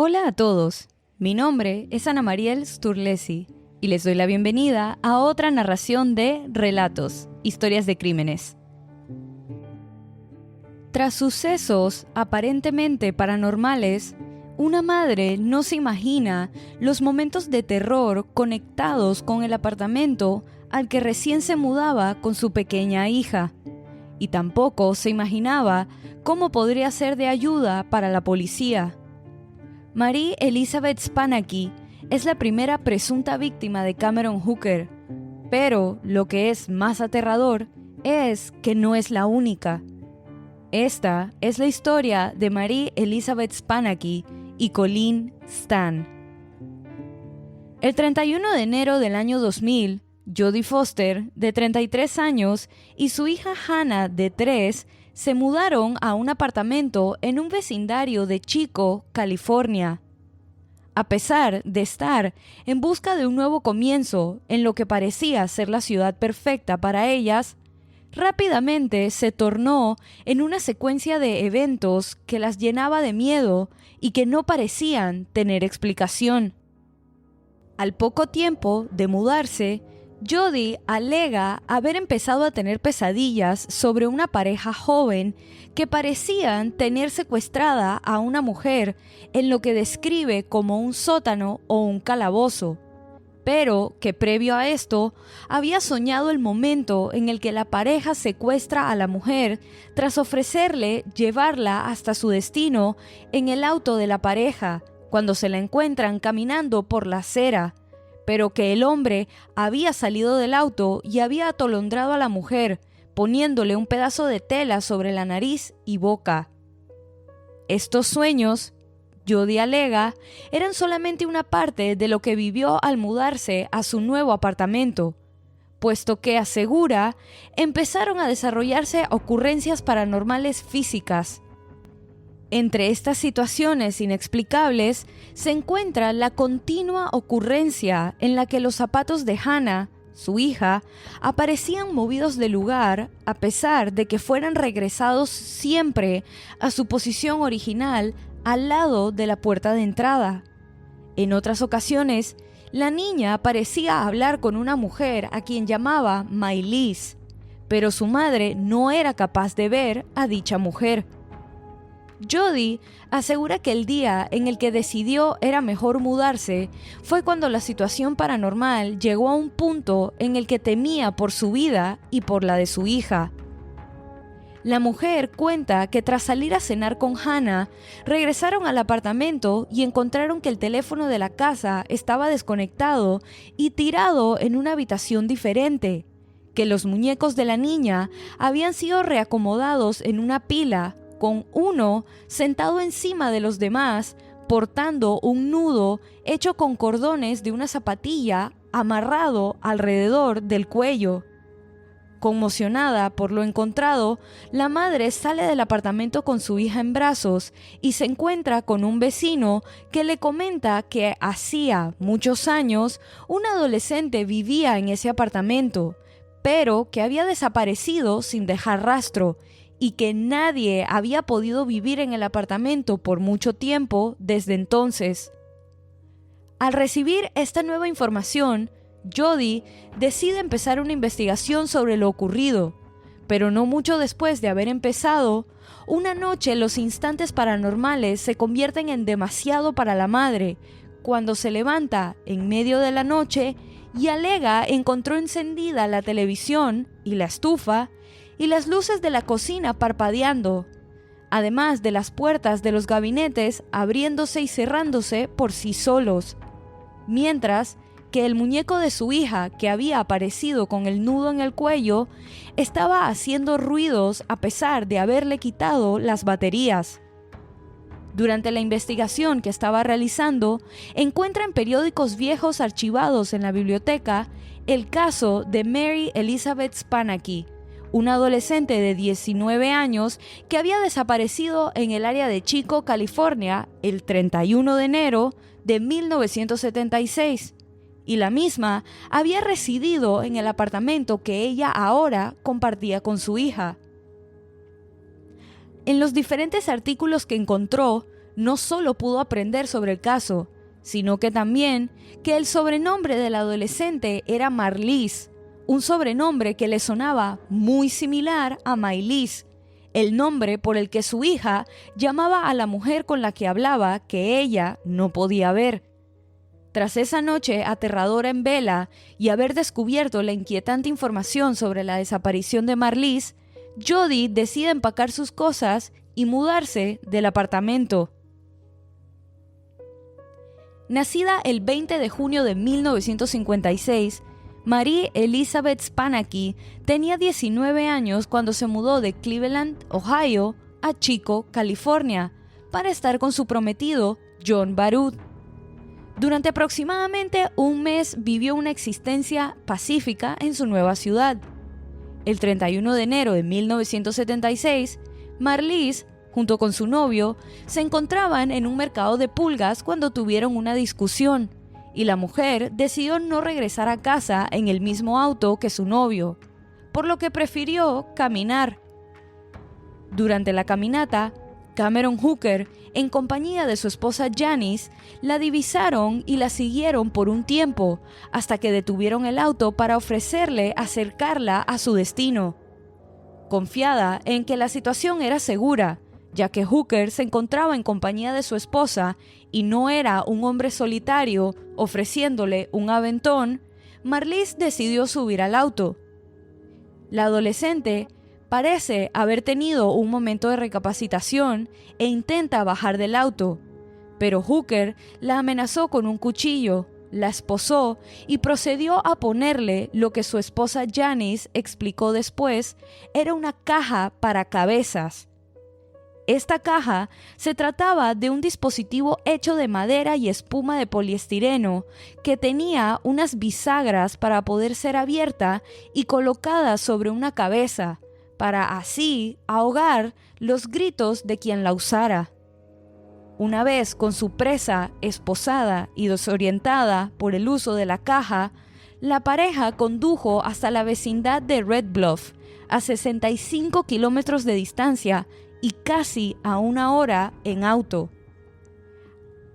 Hola a todos, mi nombre es Ana Mariel Sturlesi y les doy la bienvenida a otra narración de Relatos, Historias de Crímenes. Tras sucesos aparentemente paranormales, una madre no se imagina los momentos de terror conectados con el apartamento al que recién se mudaba con su pequeña hija, y tampoco se imaginaba cómo podría ser de ayuda para la policía. Marie Elizabeth Spannachy es la primera presunta víctima de Cameron Hooker, pero lo que es más aterrador es que no es la única. Esta es la historia de Marie Elizabeth Spannachy y Colleen Stan. El 31 de enero del año 2000, Jodie Foster, de 33 años, y su hija Hannah, de 3, se mudaron a un apartamento en un vecindario de Chico, California. A pesar de estar en busca de un nuevo comienzo en lo que parecía ser la ciudad perfecta para ellas, rápidamente se tornó en una secuencia de eventos que las llenaba de miedo y que no parecían tener explicación. Al poco tiempo de mudarse, Jodie alega haber empezado a tener pesadillas sobre una pareja joven que parecían tener secuestrada a una mujer en lo que describe como un sótano o un calabozo, pero que previo a esto había soñado el momento en el que la pareja secuestra a la mujer tras ofrecerle llevarla hasta su destino en el auto de la pareja cuando se la encuentran caminando por la acera, pero que el hombre había salido del auto y había atolondrado a la mujer, poniéndole un pedazo de tela sobre la nariz y boca. Estos sueños, Jodie alega, eran solamente una parte de lo que vivió al mudarse a su nuevo apartamento, puesto que, asegura, empezaron a desarrollarse ocurrencias paranormales físicas. Entre estas situaciones inexplicables se encuentra la continua ocurrencia en la que los zapatos de Hannah, su hija, aparecían movidos de lugar a pesar de que fueran regresados siempre a su posición original al lado de la puerta de entrada. En otras ocasiones, la niña parecía hablar con una mujer a quien llamaba Maylise, pero su madre no era capaz de ver a dicha mujer. Jodie asegura que el día en el que decidió era mejor mudarse fue cuando la situación paranormal llegó a un punto en el que temía por su vida y por la de su hija. La mujer cuenta que tras salir a cenar con Hannah, regresaron al apartamento y encontraron que el teléfono de la casa estaba desconectado y tirado en una habitación diferente, que los muñecos de la niña habían sido reacomodados en una pila, con uno sentado encima de los demás, portando un nudo hecho con cordones de una zapatilla amarrado alrededor del cuello. Conmocionada por lo encontrado, la madre sale del apartamento con su hija en brazos y se encuentra con un vecino que le comenta que hacía muchos años un adolescente vivía en ese apartamento, pero que había desaparecido sin dejar rastro, y que nadie había podido vivir en el apartamento por mucho tiempo desde entonces. Al recibir esta nueva información, Jodie decide empezar una investigación sobre lo ocurrido, pero no mucho después de haber empezado, una noche los instantes paranormales se convierten en demasiado para la madre, cuando se levanta en medio de la noche y alega encontró encendida la televisión y la estufa, y las luces de la cocina parpadeando, además de las puertas de los gabinetes abriéndose y cerrándose por sí solos, mientras que el muñeco de su hija, que había aparecido con el nudo en el cuello, estaba haciendo ruidos a pesar de haberle quitado las baterías. Durante la investigación que estaba realizando, encuentra en periódicos viejos archivados en la biblioteca el caso de Mary Elizabeth Spannachy, una adolescente de 19 años que había desaparecido en el área de Chico, California, el 31 de enero de 1976, y la misma había residido en el apartamento que ella ahora compartía con su hija. En los diferentes artículos que encontró, no solo pudo aprender sobre el caso, sino que también que el sobrenombre del adolescente era Marlies, un sobrenombre que le sonaba muy similar a Maylis, el nombre por el que su hija llamaba a la mujer con la que hablaba que ella no podía ver. Tras esa noche aterradora en vela y haber descubierto la inquietante información sobre la desaparición de Marlies, Jody decide empacar sus cosas y mudarse del apartamento. Nacida el 20 de junio de 1956, Marie Elizabeth Spanaki tenía 19 años cuando se mudó de Cleveland, Ohio, a Chico, California, para estar con su prometido, John Baruth. Durante aproximadamente un mes vivió una existencia pacífica en su nueva ciudad. El 31 de enero de 1976, Marlies, junto con su novio, se encontraban en un mercado de pulgas cuando tuvieron una discusión, y la mujer decidió no regresar a casa en el mismo auto que su novio, por lo que prefirió caminar. Durante la caminata, Cameron Hooker, en compañía de su esposa Janice, la divisaron y la siguieron por un tiempo, hasta que detuvieron el auto para ofrecerle acercarla a su destino. Confiada en que la situación era segura, ya que Hooker se encontraba en compañía de su esposa y no era un hombre solitario ofreciéndole un aventón, Marlies decidió subir al auto. La adolescente parece haber tenido un momento de recapacitación e intenta bajar del auto, pero Hooker la amenazó con un cuchillo, la esposó y procedió a ponerle lo que su esposa Janice explicó después era una caja para cabezas. Esta caja se trataba de un dispositivo hecho de madera y espuma de poliestireno que tenía unas bisagras para poder ser abierta y colocada sobre una cabeza, para así ahogar los gritos de quien la usara. Una vez con su presa esposada y desorientada por el uso de la caja, la pareja condujo hasta la vecindad de Red Bluff, a 65 kilómetros de distancia y casi a 1 hora en auto.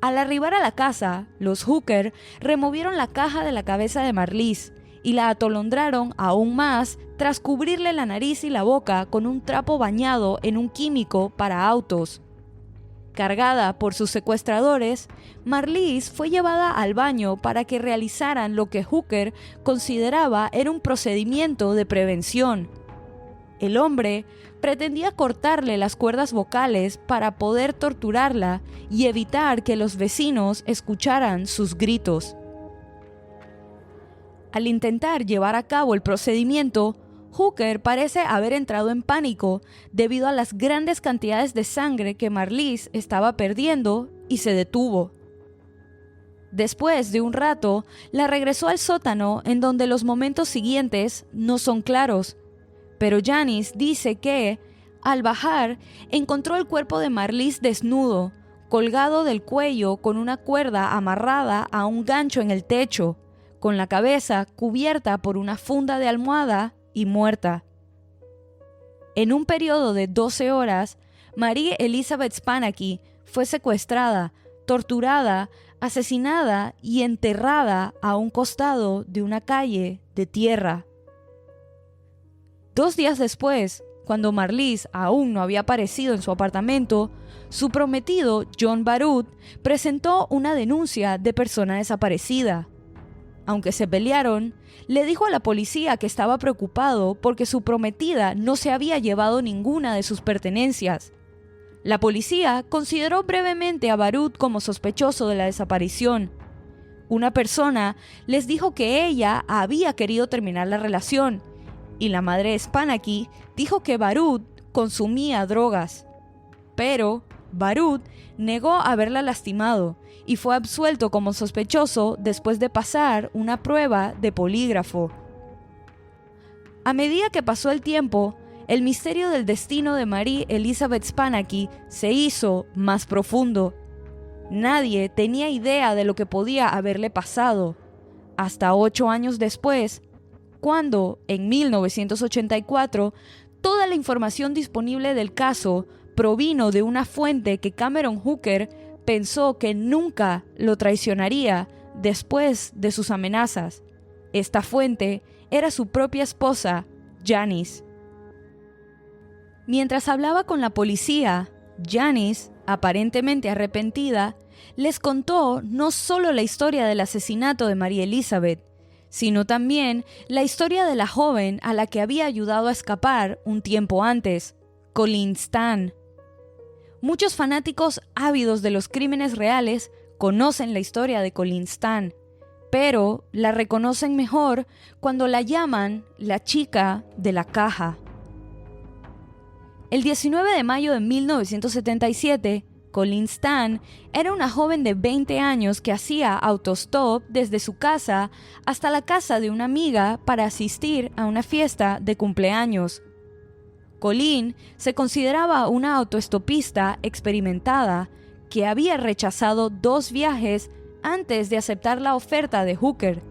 Al arribar a la casa, los Hooker removieron la caja de la cabeza de Marlies y la atolondraron aún más tras cubrirle la nariz y la boca con un trapo bañado en un químico para autos. Cargada por sus secuestradores, Marlies fue llevada al baño para que realizaran lo que Hooker consideraba era un procedimiento de prevención. El hombre pretendía cortarle las cuerdas vocales para poder torturarla y evitar que los vecinos escucharan sus gritos. Al intentar llevar a cabo el procedimiento, Hooker parece haber entrado en pánico debido a las grandes cantidades de sangre que Marlies estaba perdiendo y se detuvo. Después de un rato, la regresó al sótano en donde los momentos siguientes no son claros, pero Janice dice que, al bajar, encontró el cuerpo de Marlies desnudo, colgado del cuello con una cuerda amarrada a un gancho en el techo, con la cabeza cubierta por una funda de almohada y muerta. En un periodo de 12 horas, Marie Elizabeth Spanaki fue secuestrada, torturada, asesinada y enterrada a un costado de una calle de tierra. 2 días después, cuando Marlies aún no había aparecido en su apartamento, su prometido, John Baruth, presentó una denuncia de persona desaparecida. Aunque se pelearon, le dijo a la policía que estaba preocupado porque su prometida no se había llevado ninguna de sus pertenencias. La policía consideró brevemente a Baruth como sospechoso de la desaparición. Una persona les dijo que ella había querido terminar la relación, y la madre de Spanaki dijo que Baruth consumía drogas. Pero Baruth negó haberla lastimado y fue absuelto como sospechoso después de pasar una prueba de polígrafo. A medida que pasó el tiempo, el misterio del destino de Marie Elizabeth Spanaki se hizo más profundo. Nadie tenía idea de lo que podía haberle pasado, hasta 8 años después, cuando, en 1984, toda la información disponible del caso provino de una fuente que Cameron Hooker pensó que nunca lo traicionaría después de sus amenazas. Esta fuente era su propia esposa, Janice. Mientras hablaba con la policía, Janice, aparentemente arrepentida, les contó no solo la historia del asesinato de María Elizabeth, sino también la historia de la joven a la que había ayudado a escapar un tiempo antes, Colleen Stan. Muchos fanáticos ávidos de los crímenes reales conocen la historia de Colleen Stan, pero la reconocen mejor cuando la llaman la chica de la caja. El 19 de mayo de 1977, Colleen Stan era una joven de 20 años que hacía autostop desde su casa hasta la casa de una amiga para asistir a una fiesta de cumpleaños. Colleen se consideraba una autoestopista experimentada que había rechazado 2 viajes antes de aceptar la oferta de Hooker.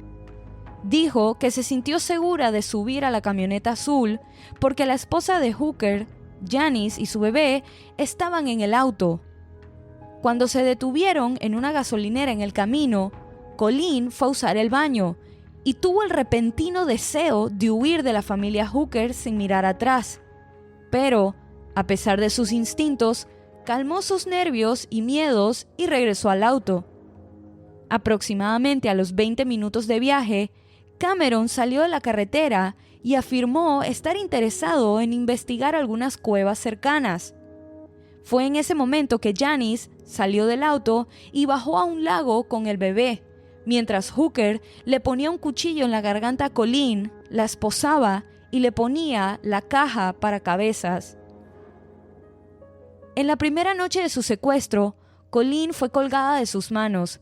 Dijo que se sintió segura de subir a la camioneta azul porque la esposa de Hooker, Janice, y su bebé estaban en el auto. Cuando se detuvieron en una gasolinera en el camino, Colleen fue a usar el baño y tuvo el repentino deseo de huir de la familia Hooker sin mirar atrás. Pero, a pesar de sus instintos, calmó sus nervios y miedos y regresó al auto. Aproximadamente a los 20 minutos de viaje, Cameron salió de la carretera y afirmó estar interesado en investigar algunas cuevas cercanas. Fue en ese momento que Janice salió del auto y bajó a un lago con el bebé, mientras Hooker le ponía un cuchillo en la garganta a Colleen, la esposaba y le ponía la caja para cabezas. En la primera noche de su secuestro, Colleen fue colgada de sus manos.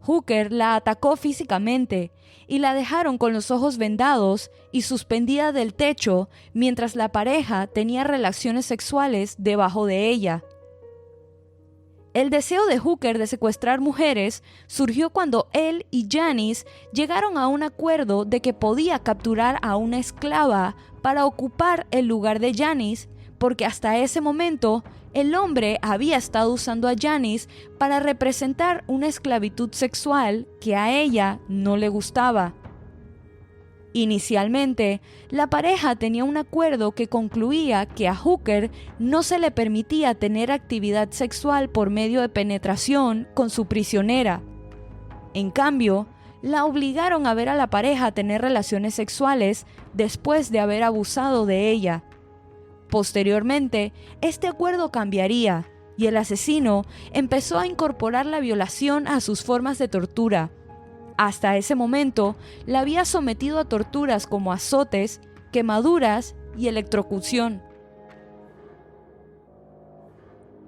Hooker la atacó físicamente y la dejaron con los ojos vendados y suspendida del techo mientras la pareja tenía relaciones sexuales debajo de ella. El deseo de Hooker de secuestrar mujeres surgió cuando él y Janice llegaron a un acuerdo de que podía capturar a una esclava para ocupar el lugar de Janice, porque hasta ese momento el hombre había estado usando a Janice para representar una esclavitud sexual que a ella no le gustaba. Inicialmente, la pareja tenía un acuerdo que concluía que a Hooker no se le permitía tener actividad sexual por medio de penetración con su prisionera. En cambio, la obligaron a ver a la pareja tener relaciones sexuales después de haber abusado de ella. Posteriormente, este acuerdo cambiaría y el asesino empezó a incorporar la violación a sus formas de tortura. Hasta ese momento, la había sometido a torturas como azotes, quemaduras y electrocución.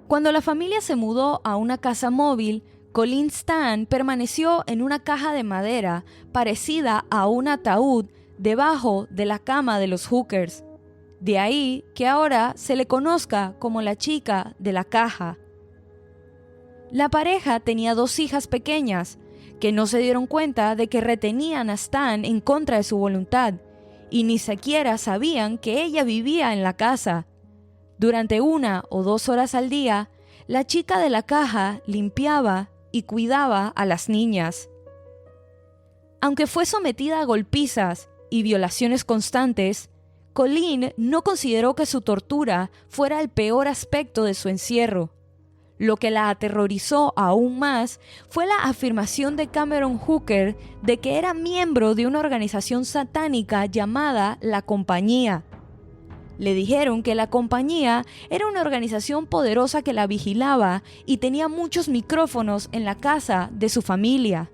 Cuando la familia se mudó a una casa móvil, Colleen Stan permaneció en una caja de madera parecida a un ataúd debajo de la cama de los Hookers. De ahí que ahora se le conozca como la chica de la caja. La pareja tenía 2 hijas pequeñas que no se dieron cuenta de que retenían a Stan en contra de su voluntad y ni siquiera sabían que ella vivía en la casa. Durante 1 o 2 horas al día, la chica de la caja limpiaba y cuidaba a las niñas. Aunque fue sometida a golpizas y violaciones constantes, Colleen no consideró que su tortura fuera el peor aspecto de su encierro. Lo que la aterrorizó aún más fue la afirmación de Cameron Hooker de que era miembro de una organización satánica llamada La Compañía. Le dijeron que la Compañía era una organización poderosa que la vigilaba y tenía muchos micrófonos en la casa de su familia.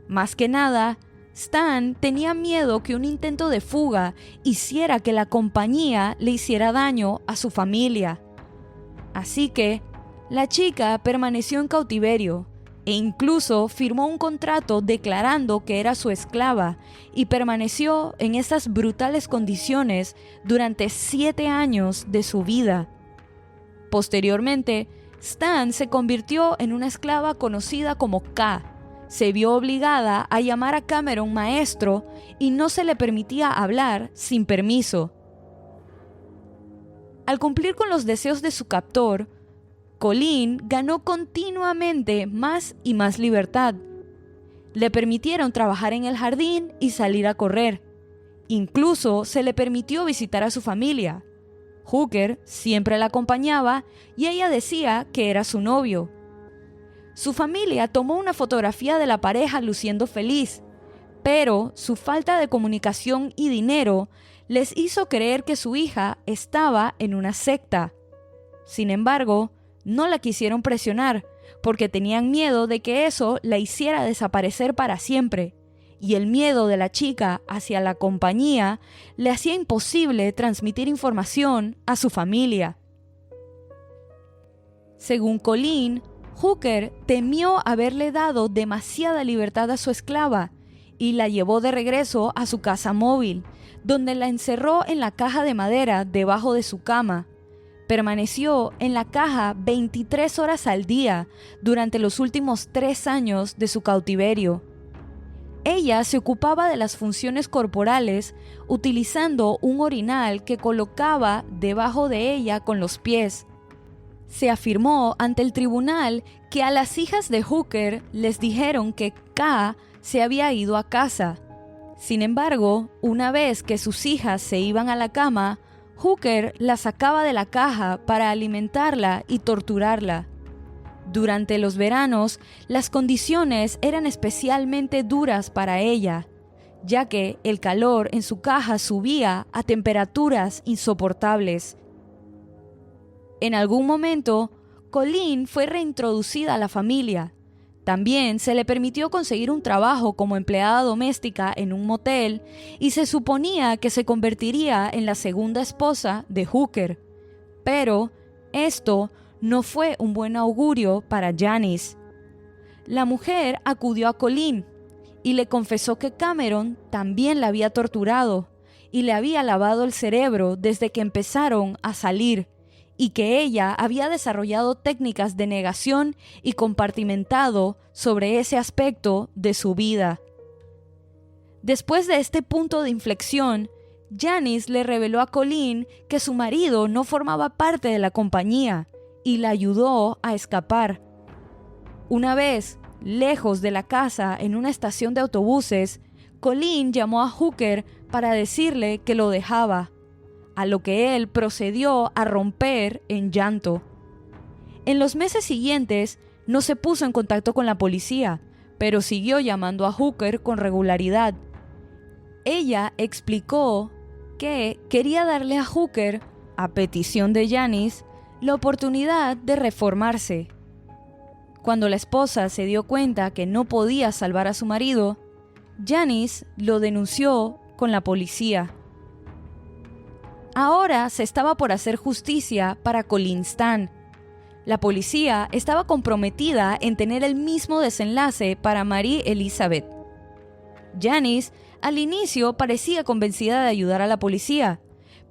Más que nada, Stan tenía miedo que un intento de fuga hiciera que la Compañía le hiciera daño a su familia. Así que la chica permaneció en cautiverio e incluso firmó un contrato declarando que era su esclava y permaneció en esas brutales condiciones durante 7 años de su vida. Posteriormente, Stan se convirtió en una esclava conocida como K. Se vio obligada a llamar a Cameron maestro y no se le permitía hablar sin permiso. Al cumplir con los deseos de su captor, Colleen ganó continuamente más y más libertad. Le permitieron trabajar en el jardín y salir a correr. Incluso se le permitió visitar a su familia. Hooker siempre la acompañaba y ella decía que era su novio. Su familia tomó una fotografía de la pareja luciendo feliz, pero su falta de comunicación y dinero les hizo creer que su hija estaba en una secta. Sin embargo, no la quisieron presionar porque tenían miedo de que eso la hiciera desaparecer para siempre, y el miedo de la chica hacia la compañía le hacía imposible transmitir información a su familia. Según Colleen, Hooker temió haberle dado demasiada libertad a su esclava y la llevó de regreso a su casa móvil, donde la encerró en la caja de madera debajo de su cama. Permaneció en la caja 23 horas al día durante los últimos 3 años de su cautiverio. Ella se ocupaba de las funciones corporales utilizando un orinal que colocaba debajo de ella con los pies. Se afirmó ante el tribunal que a las hijas de Hooker les dijeron que K se había ido a casa. Sin embargo, una vez que sus hijas se iban a la cama, Hooker la sacaba de la caja para alimentarla y torturarla. Durante los veranos, las condiciones eran especialmente duras para ella, ya que el calor en su caja subía a temperaturas insoportables. En algún momento, Colleen fue reintroducida a la familia. También se le permitió conseguir un trabajo como empleada doméstica en un motel y se suponía que se convertiría en la segunda esposa de Hooker. Pero esto no fue un buen augurio para Janice. La mujer acudió a Colleen y le confesó que Cameron también la había torturado y le había lavado el cerebro desde que empezaron a salir, y que ella había desarrollado técnicas de negación y compartimentado sobre ese aspecto de su vida. Después de este punto de inflexión, Janice le reveló a Colleen que su marido no formaba parte de la compañía y la ayudó a escapar. Una vez, lejos de la casa en una estación de autobuses, Colleen llamó a Hooker para decirle que lo dejaba, a lo que él procedió a romper en llanto. En los meses siguientes no se puso en contacto con la policía, pero siguió llamando a Hooker con regularidad. Ella explicó que quería darle a Hooker, a petición de Janice, la oportunidad de reformarse. Cuando la esposa se dio cuenta que no podía salvar a su marido, Janice lo denunció con la policía. Ahora se estaba por hacer justicia para Colleen Stan. La policía estaba comprometida en tener el mismo desenlace para Mary Elizabeth. Janice al inicio parecía convencida de ayudar a la policía,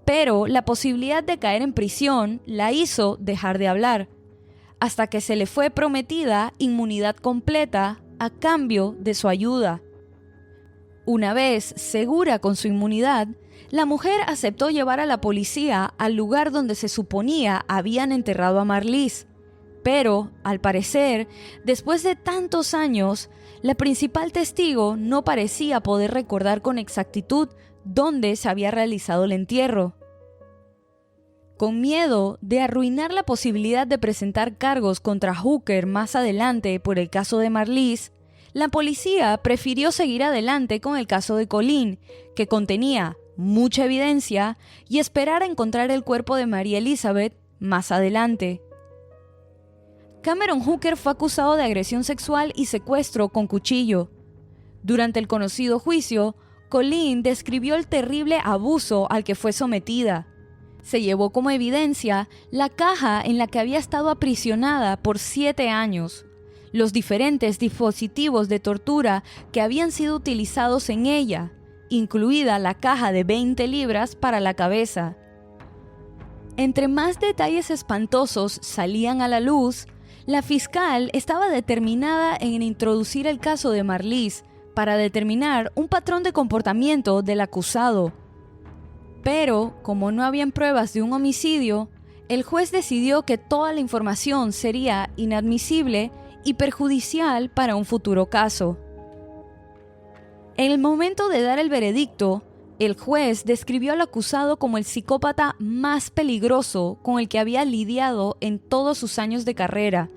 pero la posibilidad de caer en prisión la hizo dejar de hablar, hasta que se le fue prometida inmunidad completa a cambio de su ayuda. Una vez segura con su inmunidad, la mujer aceptó llevar a la policía al lugar donde se suponía habían enterrado a Marlies. Pero, al parecer, después de tantos años, la principal testigo no parecía poder recordar con exactitud dónde se había realizado el entierro. Con miedo de arruinar la posibilidad de presentar cargos contra Hooker más adelante por el caso de Marlies, la policía prefirió seguir adelante con el caso de Colleen, que contenía mucha evidencia, y esperar a encontrar el cuerpo de Mary Elizabeth más adelante. Cameron Hooker fue acusado de agresión sexual y secuestro con cuchillo. Durante el conocido juicio, Colleen describió el terrible abuso al que fue sometida. Se llevó como evidencia la caja en la que había estado aprisionada por 7 años, los diferentes dispositivos de tortura que habían sido utilizados en ella, incluida la caja de 20 libras para la cabeza. Entre más detalles espantosos salían a la luz, la fiscal estaba determinada en introducir el caso de Marlies para determinar un patrón de comportamiento del acusado. Pero, como no habían pruebas de un homicidio, el juez decidió que toda la información sería inadmisible y perjudicial para un futuro caso. En el momento de dar el veredicto, el juez describió al acusado como el psicópata más peligroso con el que había lidiado en todos sus años de carrera,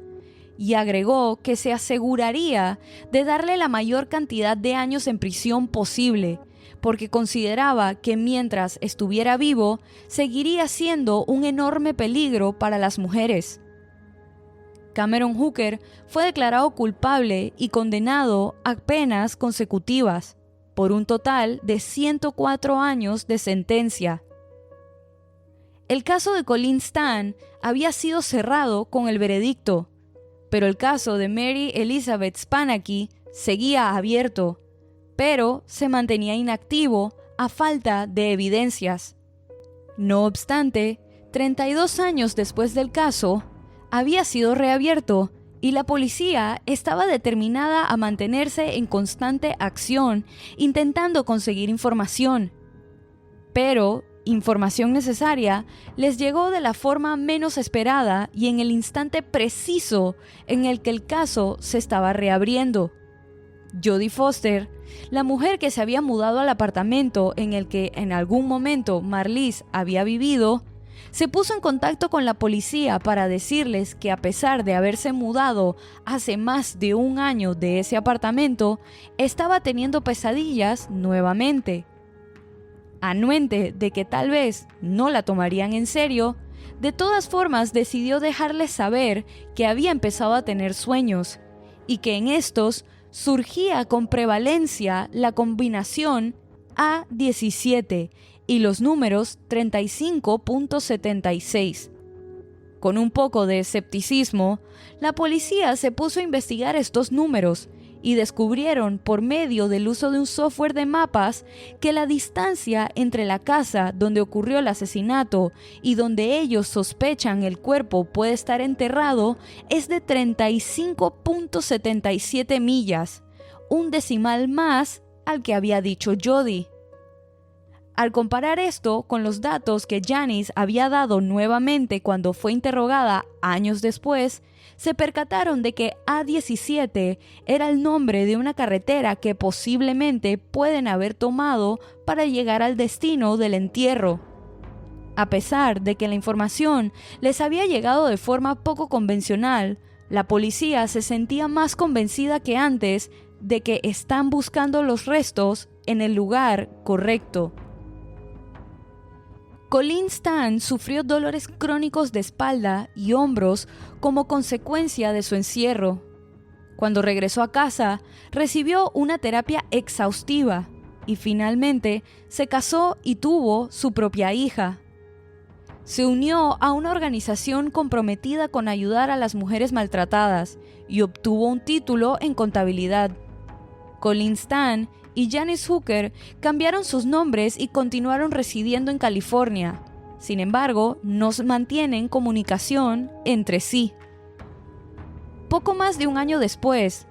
y agregó que se aseguraría de darle la mayor cantidad de años en prisión posible, porque consideraba que mientras estuviera vivo, seguiría siendo un enorme peligro para las mujeres. Cameron Hooker fue declarado culpable y condenado a penas consecutivas, por un total de 104 años de sentencia. El caso de Colleen Stan había sido cerrado con el veredicto, pero el caso de Mary Elizabeth Spannachy seguía abierto, pero se mantenía inactivo a falta de evidencias. No obstante, 32 años después del caso, había sido reabierto y la policía estaba determinada a mantenerse en constante acción, intentando conseguir información. Pero información necesaria les llegó de la forma menos esperada y en el instante preciso en el que el caso se estaba reabriendo. Jodie Foster, la mujer que se había mudado al apartamento en el que en algún momento Marlies había vivido, se puso en contacto con la policía para decirles que a pesar de haberse mudado hace más de un año de ese apartamento, estaba teniendo pesadillas nuevamente. Anuente de que tal vez no la tomarían en serio, de todas formas decidió dejarles saber que había empezado a tener sueños y que en estos surgía con prevalencia la combinación A17 y los números 35.76. Con un poco de escepticismo, la policía se puso a investigar estos números y descubrieron por medio del uso de un software de mapas que la distancia entre la casa donde ocurrió el asesinato y donde ellos sospechan el cuerpo puede estar enterrado es de 35.77 millas, un decimal más al que había dicho Jodie. Al comparar esto con los datos que Janice había dado nuevamente cuando fue interrogada años después, se percataron de que A17 era el nombre de una carretera que posiblemente pueden haber tomado para llegar al destino del entierro. A pesar de que la información les había llegado de forma poco convencional, la policía se sentía más convencida que antes de que están buscando los restos en el lugar correcto. Colleen Stan sufrió dolores crónicos de espalda y hombros como consecuencia de su encierro. Cuando regresó a casa, recibió una terapia exhaustiva y finalmente se casó y tuvo su propia hija. Se unió a una organización comprometida con ayudar a las mujeres maltratadas y obtuvo un título en contabilidad. Colleen Stan y Janice Hooker cambiaron sus nombres y continuaron residiendo en California. Sin embargo, no mantienen comunicación entre sí. Poco más de un año después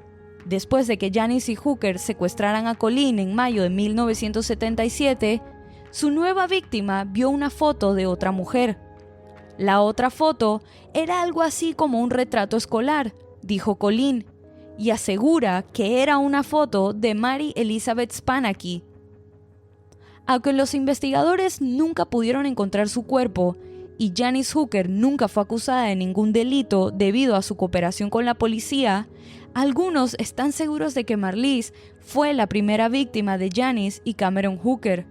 de que Janice y Hooker secuestraran a Colleen en mayo de 1977, su nueva víctima vio una foto de otra mujer. La otra foto era algo así como un retrato escolar, dijo Colleen, y asegura que era una foto de Mary Elizabeth Spannachy. Aunque los investigadores nunca pudieron encontrar su cuerpo y Janice Hooker nunca fue acusada de ningún delito debido a su cooperación con la policía, algunos están seguros de que Marlies fue la primera víctima de Janice y Cameron Hooker.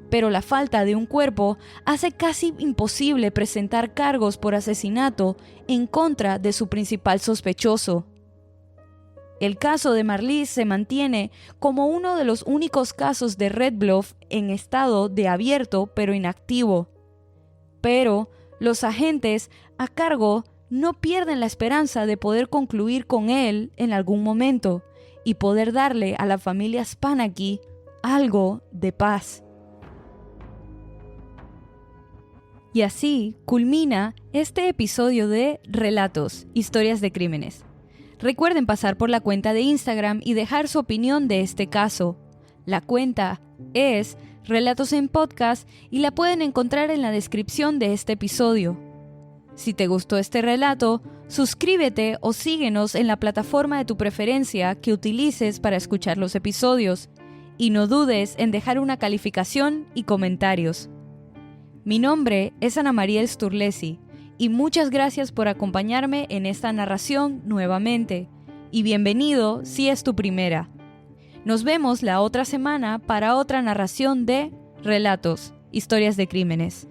Pero la falta de un cuerpo hace casi imposible presentar cargos por asesinato en contra de su principal sospechoso. El caso de Marlies se mantiene como uno de los únicos casos de Red Bluff en estado de abierto pero inactivo. Pero los agentes a cargo no pierden la esperanza de poder concluir con él en algún momento y poder darle a la familia Spannachy algo de paz. Y así culmina este episodio de Relatos, Historias de Crímenes. Recuerden pasar por la cuenta de Instagram y dejar su opinión de este caso. La cuenta es Relatos en Podcast y la pueden encontrar en la descripción de este episodio. Si te gustó este relato, suscríbete o síguenos en la plataforma de tu preferencia que utilices para escuchar los episodios y no dudes en dejar una calificación y comentarios. Mi nombre es Ana María Sturlesi y muchas gracias por acompañarme en esta narración nuevamente y bienvenido si es tu primera. Nos vemos la otra semana para otra narración de Relatos, Historias de Crímenes.